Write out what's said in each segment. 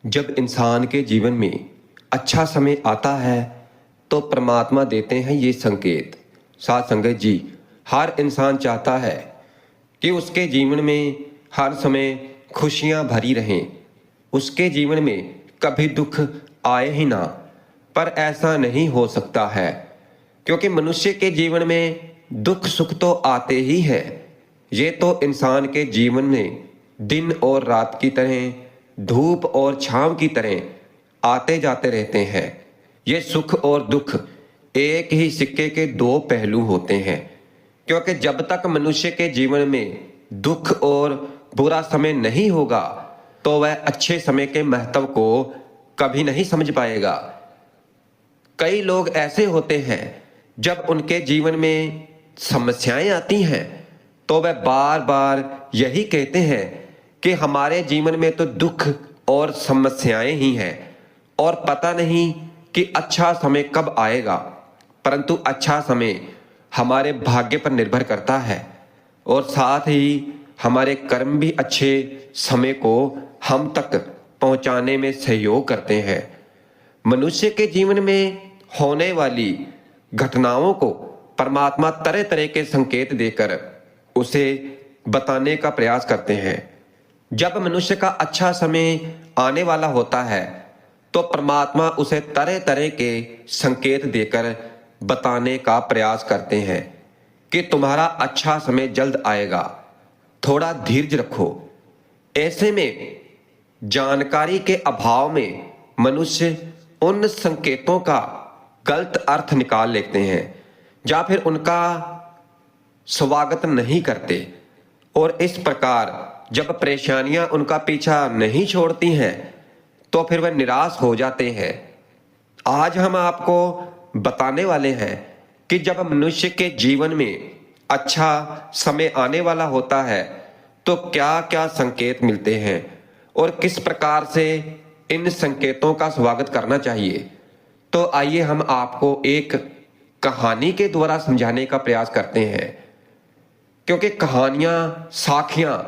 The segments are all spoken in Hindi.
जब इंसान के जीवन में अच्छा समय आता है तो परमात्मा देते हैं ये संकेत। साथ संगत जी, हर इंसान चाहता है कि उसके जीवन में हर समय खुशियां भरी रहें, उसके जीवन में कभी दुख आए ही ना। पर ऐसा नहीं हो सकता है, क्योंकि मनुष्य के जीवन में दुख सुख तो आते ही हैं। ये तो इंसान के जीवन में दिन और रात की तरह, धूप और छांव की तरह आते जाते रहते हैं। ये सुख और दुख एक ही सिक्के के दो पहलू होते हैं, क्योंकि जब तक मनुष्य के जीवन में दुख और बुरा समय नहीं होगा तो वह अच्छे समय के महत्व को कभी नहीं समझ पाएगा। कई लोग ऐसे होते हैं, जब उनके जीवन में समस्याएं आती हैं तो वह बार बार यही कहते हैं कि हमारे जीवन में तो दुख और समस्याएं ही हैं और पता नहीं कि अच्छा समय कब आएगा। परंतु अच्छा समय हमारे भाग्य पर निर्भर करता है और साथ ही हमारे कर्म भी अच्छे समय को हम तक पहुंचाने में सहयोग करते हैं। मनुष्य के जीवन में होने वाली घटनाओं को परमात्मा तरह तरह के संकेत देकर उसे बताने का प्रयास करते हैं। जब मनुष्य का अच्छा समय आने वाला होता है तो परमात्मा उसे तरह तरह के संकेत देकर बताने का प्रयास करते हैं कि तुम्हारा अच्छा समय जल्द आएगा, थोड़ा धीरज रखो। ऐसे में जानकारी के अभाव में मनुष्य उन संकेतों का गलत अर्थ निकाल लेते हैं या फिर उनका स्वागत नहीं करते, और इस प्रकार जब परेशानियां उनका पीछा नहीं छोड़ती हैं तो फिर वह निराश हो जाते हैं। आज हम आपको बताने वाले हैं कि जब मनुष्य के जीवन में अच्छा समय आने वाला होता है तो क्या क्या संकेत मिलते हैं और किस प्रकार से इन संकेतों का स्वागत करना चाहिए। तो आइए हम आपको एक कहानी के द्वारा समझाने का प्रयास करते हैं, क्योंकि कहानियां, साखियां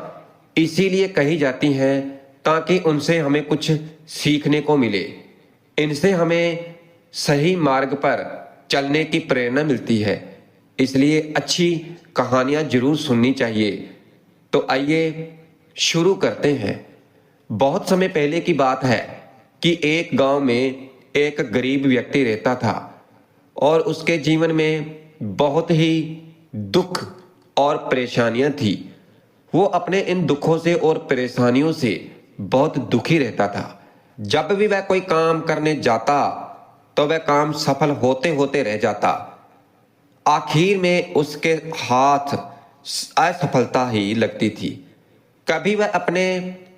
इसीलिए कही जाती हैं ताकि उनसे हमें कुछ सीखने को मिले, इनसे हमें सही मार्ग पर चलने की प्रेरणा मिलती है। इसलिए अच्छी कहानियां जरूर सुननी चाहिए। तो आइए शुरू करते हैं। बहुत समय पहले की बात है कि एक गांव में एक गरीब व्यक्ति रहता था और उसके जीवन में बहुत ही दुख और परेशानियां थी। वो अपने इन दुखों से और परेशानियों से बहुत दुखी रहता था। जब भी वह कोई काम करने जाता तो वह काम सफल होते होते रह जाता। आखिर में उसके हाथ असफलता ही लगती थी। कभी वह अपने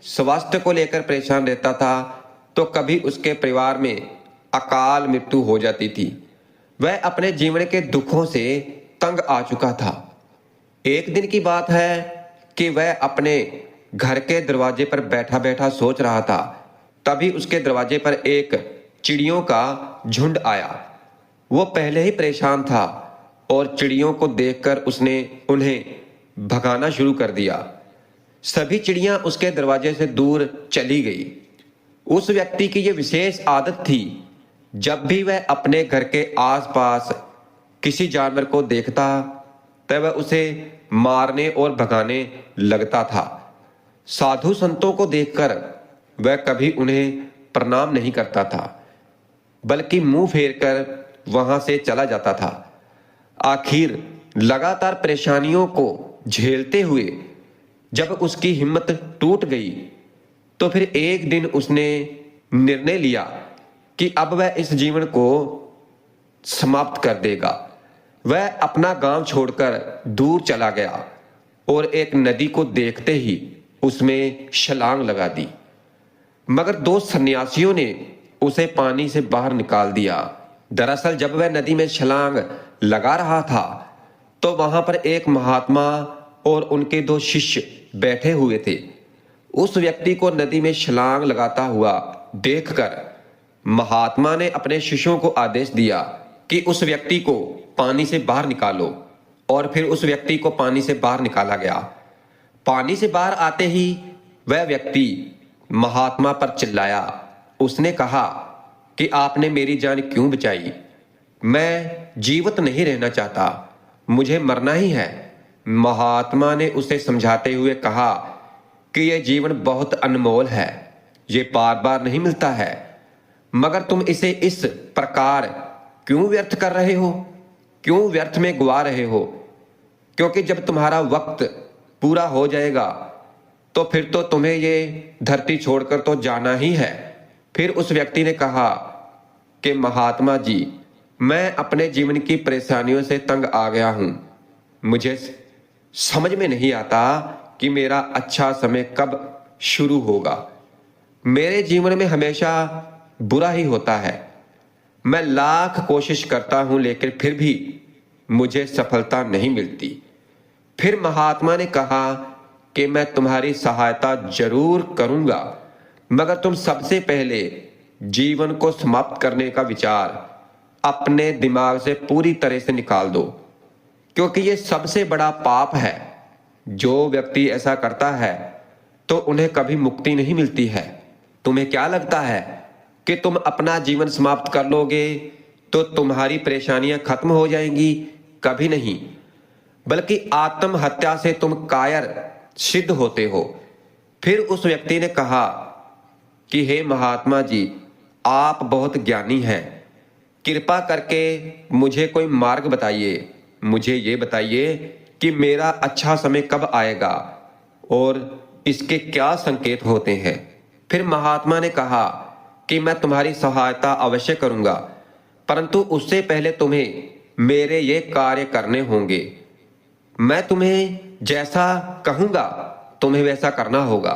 स्वास्थ्य को लेकर परेशान रहता था तो कभी उसके परिवार में अकाल मृत्यु हो जाती थी। वह अपने जीवन के दुखों से तंग आ चुका था। एक दिन की बात है कि वह अपने घर के दरवाजे पर बैठा बैठा सोच रहा था। तभी उसके दरवाजे पर एक चिड़ियों का झुंड आया। वो पहले ही परेशान था और चिड़ियों को देखकर उसने उन्हें भगाना शुरू कर दिया। सभी चिड़ियां उसके दरवाजे से दूर चली गई। उस व्यक्ति की यह विशेष आदत थी, जब भी वह अपने घर के आसपास किसी जानवर को देखता तब वह उसे मारने और भगाने लगता था। साधु संतों को देखकर वह कभी उन्हें प्रणाम नहीं करता था, बल्कि मुंह फेरकर वहां से चला जाता था। आखिर लगातार परेशानियों को झेलते हुए जब उसकी हिम्मत टूट गई तो फिर एक दिन उसने निर्णय लिया कि अब वह इस जीवन को समाप्त कर देगा। वह अपना गांव छोड़कर दूर चला गया और एक नदी को देखते ही उसमें छलांग लगा दी। मगर दो सन्यासियों ने उसे पानी से बाहर निकाल दिया। दरअसल जब वह नदी में छलांग लगा रहा था तो वहां पर एक महात्मा और उनके दो शिष्य बैठे हुए थे। उस व्यक्ति को नदी में छलांग लगाता हुआ देखकर महात्मा ने अपने शिष्यों को आदेश दिया कि उस व्यक्ति को पानी से बाहर निकालो, और फिर उस व्यक्ति को पानी से बाहर निकाला गया। पानी से बाहर आते ही वह व्यक्ति महात्मा पर चिल्लाया उसने कहा कि आपने मेरी जान क्यों बचाई? मैं जीवित नहीं रहना चाहता, मुझे मरना ही है। महात्मा ने उसे समझाते हुए कहा कि यह जीवन बहुत अनमोल है, ये बार बार नहीं मिलता है, मगर तुम इसे इस प्रकार क्यों व्यर्थ कर रहे हो, क्यों व्यर्थ में गुआ रहे हो? क्योंकि जब तुम्हारा वक्त पूरा हो जाएगा तो फिर तो तुम्हें ये धरती छोड़कर तो जाना ही है। फिर उस व्यक्ति ने कहा कि महात्मा जी, मैं अपने जीवन की परेशानियों से तंग आ गया हूं, मुझे समझ में नहीं आता कि मेरा अच्छा समय कब शुरू होगा। मेरे जीवन में हमेशा बुरा ही होता है, मैं लाख कोशिश करता हूं लेकिन फिर भी मुझे सफलता नहीं मिलती। फिर महात्मा ने कहा कि मैं तुम्हारी सहायता जरूर करूंगा, मगर तुम सबसे पहले जीवन को समाप्त करने का विचार अपने दिमाग से पूरी तरह से निकाल दो, क्योंकि ये सबसे बड़ा पाप है। जो व्यक्ति ऐसा करता है तो उन्हें कभी मुक्ति नहीं मिलती है। तुम्हें क्या लगता है कि तुम अपना जीवन समाप्त कर लोगे तो तुम्हारी परेशानियां खत्म हो जाएंगी? कभी नहीं, बल्कि आत्महत्या से तुम कायर सिद्ध होते हो। फिर उस व्यक्ति ने कहा कि हे महात्मा जी, आप बहुत ज्ञानी हैं, कृपा करके मुझे कोई मार्ग बताइए। मुझे ये बताइए कि मेरा अच्छा समय कब आएगा और इसके क्या संकेत होते हैं। फिर महात्मा ने कहा कि मैं तुम्हारी सहायता अवश्य करूंगा, परंतु उससे पहले तुम्हें मेरे ये कार्य करने होंगे। मैं तुम्हें जैसा कहूंगा तुम्हें वैसा करना होगा।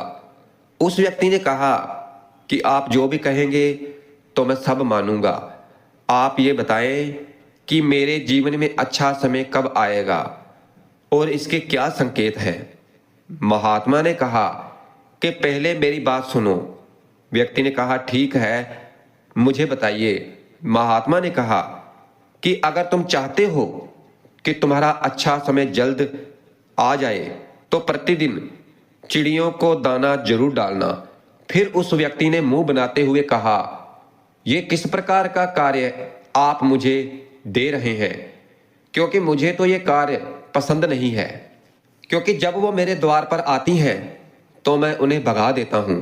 उस व्यक्ति ने कहा कि आप जो भी कहेंगे तो मैं सब मानूंगा। आप ये बताएं कि मेरे जीवन में अच्छा समय कब आएगा और इसके क्या संकेत हैं। महात्मा ने कहा कि पहले मेरी बात सुनो। व्यक्ति ने कहा ठीक है, मुझे बताइए। महात्मा ने कहा कि अगर तुम चाहते हो कि तुम्हारा अच्छा समय जल्द आ जाए तो प्रतिदिन चिड़ियों को दाना जरूर डालना। फिर उस व्यक्ति ने मुंह बनाते हुए कहा, यह किस प्रकार का कार्य आप मुझे दे रहे हैं? क्योंकि मुझे तो यह कार्य पसंद नहीं है, क्योंकि जब वो मेरे द्वार पर आती हैं तो मैं उन्हें भगा देता हूं।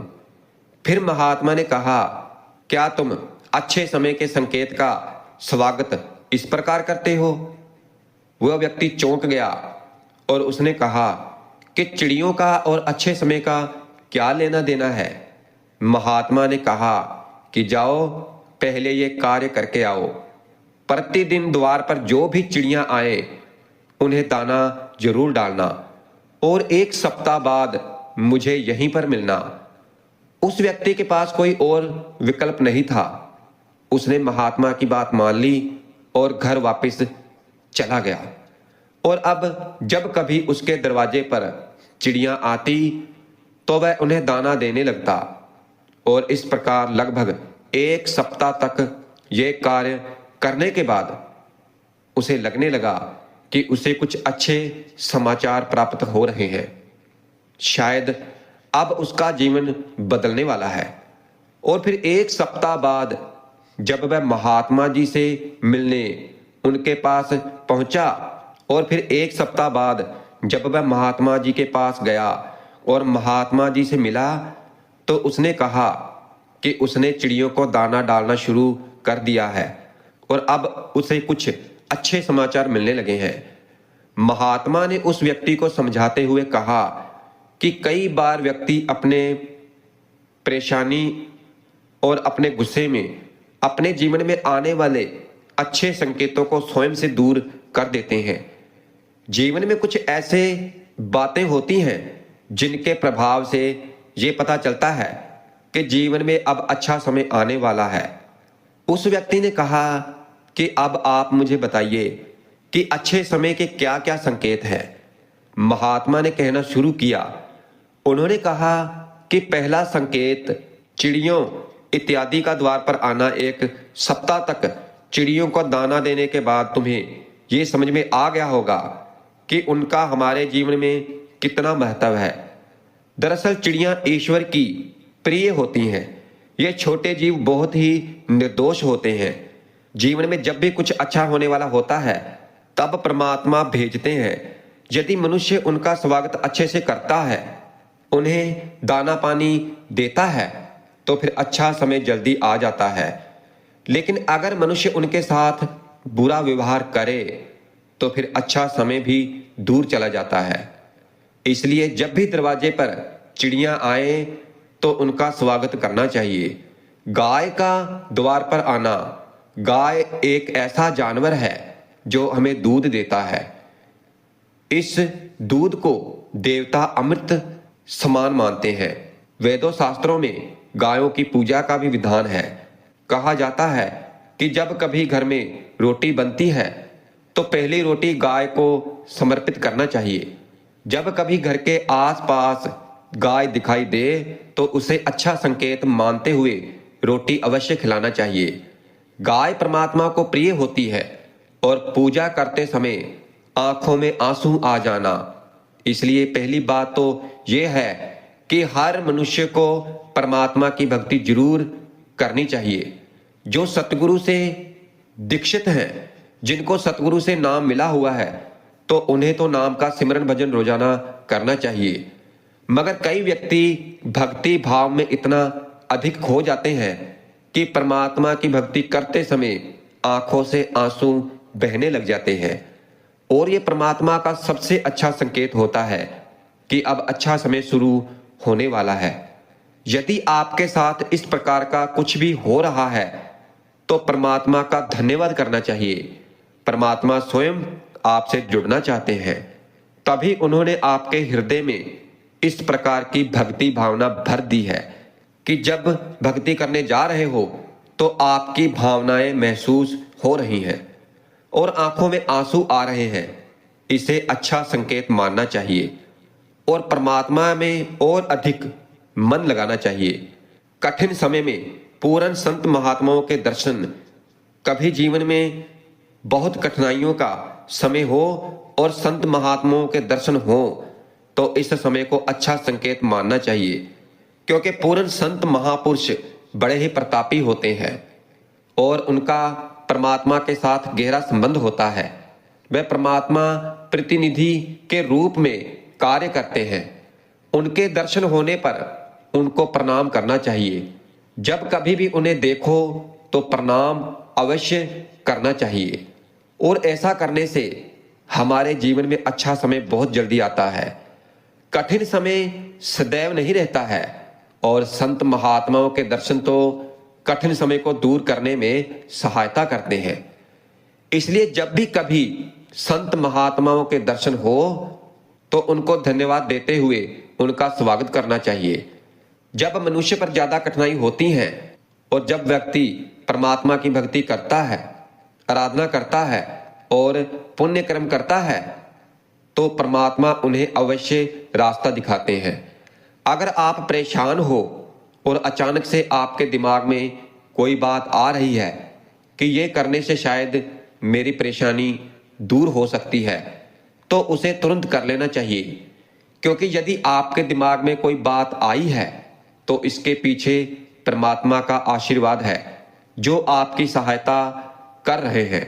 फिर महात्मा ने कहा, क्या तुम अच्छे समय के संकेत का स्वागत इस प्रकार करते हो? वह व्यक्ति चौंक गया और उसने कहा कि चिड़ियों का और अच्छे समय का क्या लेना देना है? महात्मा ने कहा कि जाओ, पहले ये कार्य करके आओ। प्रतिदिन द्वार पर जो भी चिड़ियां आए उन्हें दाना जरूर डालना और 1 सप्ताह बाद मुझे यहीं पर मिलना। उस व्यक्ति के पास कोई और विकल्प नहीं था। उसने महात्मा की बात मान ली और घर वापस चला गया। और अब जब कभी उसके दरवाजे पर चिड़ियां आती तो वह उन्हें दाना देने लगता और इस प्रकार लगभग 1 सप्ताह तक ये कार्य करने के बाद उसे लगने लगा कि उसे कुछ अच्छे समाचार प्राप्त हो रहे हैं। शायद अब उसका जीवन बदलने वाला है। और फिर 1 सप्ताह बाद जब वह महात्मा जी से मिलने उनके पास पहुंचा और फिर 1 सप्ताह बाद जब वह महात्मा जी के पास गया और महात्मा जी से मिला तो उसने कहा कि उसने चिड़ियों को दाना डालना शुरू कर दिया है और अब उसे कुछ अच्छे समाचार मिलने लगे हैं। महात्मा ने उस व्यक्ति को समझाते हुए कहा कि कई बार व्यक्ति अपने परेशानी और अपने गुस्से में अपने जीवन में आने वाले अच्छे संकेतों को स्वयं से दूर कर देते हैं। जीवन में कुछ ऐसे बातें होती हैं जिनके प्रभाव से ये पता चलता है कि जीवन में अब अच्छा समय आने वाला है। उस व्यक्ति ने कहा कि अब आप मुझे बताइए कि अच्छे समय के क्या क्या संकेत हैं। महात्मा ने कहना शुरू किया। उन्होंने कहा कि पहला संकेत चिड़ियों इत्यादि का द्वार पर आना। 1 सप्ताह तक चिड़ियों को दाना देने के बाद तुम्हें ये समझ में आ गया होगा कि उनका हमारे जीवन में कितना महत्व है। दरअसल चिड़ियां ईश्वर की प्रिय होती हैं। ये छोटे जीव बहुत ही निर्दोष होते हैं। जीवन में जब भी कुछ अच्छा होने वाला होता है तब परमात्मा भेजते हैं। यदि मनुष्य उनका स्वागत अच्छे से करता है, उन्हें दाना पानी देता है, तो फिर अच्छा समय जल्दी आ जाता है। लेकिन अगर मनुष्य उनके साथ बुरा व्यवहार करे तो फिर अच्छा समय भी दूर चला जाता है। इसलिए जब भी दरवाजे पर चिड़ियां आए तो उनका स्वागत करना चाहिए। गाय का द्वार पर आना। गाय एक ऐसा जानवर है जो हमें दूध देता है। इस दूध को देवता अमृत समान मानते हैं। वेदों शास्त्रों में गायों की पूजा का भी विधान है। कहा जाता है कि जब कभी घर में रोटी बनती है तो पहली रोटी गाय को समर्पित करना चाहिए। जब कभी घर के आसपास गाय दिखाई दे तो उसे अच्छा संकेत मानते हुए रोटी अवश्य खिलाना चाहिए। गाय परमात्मा को प्रिय होती है और पूजा करते समय आंखों में आंसू आ जाना। इसलिए पहली बात तो यह है कि हर मनुष्य को परमात्मा की भक्ति जरूर करनी चाहिए। जो सतगुरु से दीक्षित हैं, जिनको सतगुरु से नाम मिला हुआ है, तो उन्हें तो नाम का सिमरन भजन रोजाना करना चाहिए। मगर कई व्यक्ति भक्ति भाव में इतना अधिक खो जाते हैं कि परमात्मा की भक्ति करते समय आंखों से आंसू बहने लग जाते हैं। और ये परमात्मा का सबसे अच्छा संकेत होता है कि अब अच्छा समय शुरू होने वाला है। यदि आपके साथ इस प्रकार का कुछ भी हो रहा है तो परमात्मा का धन्यवाद करना चाहिए। परमात्मा स्वयं आपसे जुड़ना चाहते हैं, तभी उन्होंने आपके हृदय में इस प्रकार की भक्ति भावना भर दी है कि जब भक्ति करने जा रहे हो तो आपकी भावनाएं महसूस हो रही हैं और आंखों में आंसू आ रहे हैं। इसे अच्छा संकेत मानना चाहिए और परमात्मा में और अधिक मन लगाना चाहिए। कठिन समय में पूर्ण संत महात्माओं के दर्शन, कभी जीवन में बहुत कठिनाइयों का समय हो और संत महात्माओं के दर्शन हो तो इस समय को अच्छा संकेत मानना चाहिए, क्योंकि पूर्ण संत महापुरुष बड़े ही प्रतापी होते हैं और उनका परमात्मा के साथ गहरा संबंध होता है। वे परमात्मा प्रतिनिधि के रूप में कार्य करते हैं। उनके दर्शन होने पर उनको प्रणाम करना चाहिए। जब कभी भी उन्हें देखो तो प्रणाम अवश्य करना चाहिए और ऐसा करने से हमारे जीवन में अच्छा समय बहुत जल्दी आता है। कठिन समय सदैव नहीं रहता है और संत महात्माओं के दर्शन तो कठिन समय को दूर करने में सहायता करते हैं। इसलिए जब भी कभी संत महात्माओं के दर्शन हो तो उनको धन्यवाद देते हुए उनका स्वागत करना चाहिए। जब मनुष्य पर ज्यादा कठिनाई होती है और जब व्यक्ति परमात्मा की भक्ति करता है, आराधना करता है और पुण्य कर्म करता है तो परमात्मा उन्हें अवश्य रास्ता दिखाते हैं। अगर आप परेशान हो और अचानक से आपके दिमाग में कोई बात आ रही है कि ये करने से शायद मेरी परेशानी दूर हो सकती है, तो उसे तुरंत कर लेना चाहिए। क्योंकि यदि आपके दिमाग में कोई बात आई है तो इसके पीछे परमात्मा का आशीर्वाद है जो आपकी सहायता कर रहे हैं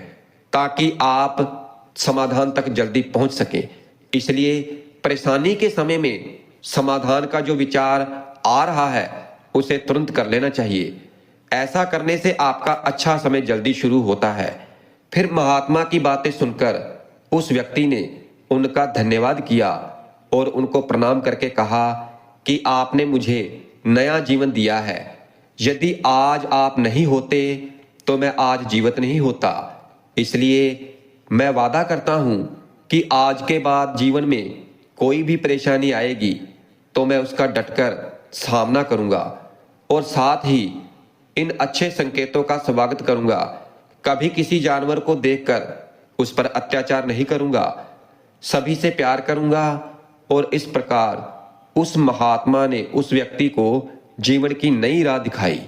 ताकि आप समाधान तक जल्दी पहुंच सकें। इसलिए परेशानी के समय में समाधान का जो विचार आ रहा है उसे तुरंत कर लेना चाहिए। ऐसा करने से आपका अच्छा समय जल्दी शुरू होता है। फिर महात्मा की बातें सुनकर उस व्यक्ति ने उनका धन्यवाद किया और उनको प्रणाम करके कहा कि आपने मुझे नया जीवन दिया है। यदि आज आप नहीं होते तो मैं आज जीवित नहीं होता। इसलिए मैं वादा करता हूं कि आज के बाद जीवन में कोई भी परेशानी आएगी तो मैं उसका डटकर सामना करूंगा और साथ ही इन अच्छे संकेतों का स्वागत करूंगा। कभी किसी जानवर को देखकर उस पर अत्याचार नहीं करूंगा, सभी से प्यार करूंगा। और इस प्रकार उस महात्मा ने उस व्यक्ति को जीवन की नई राह दिखाई।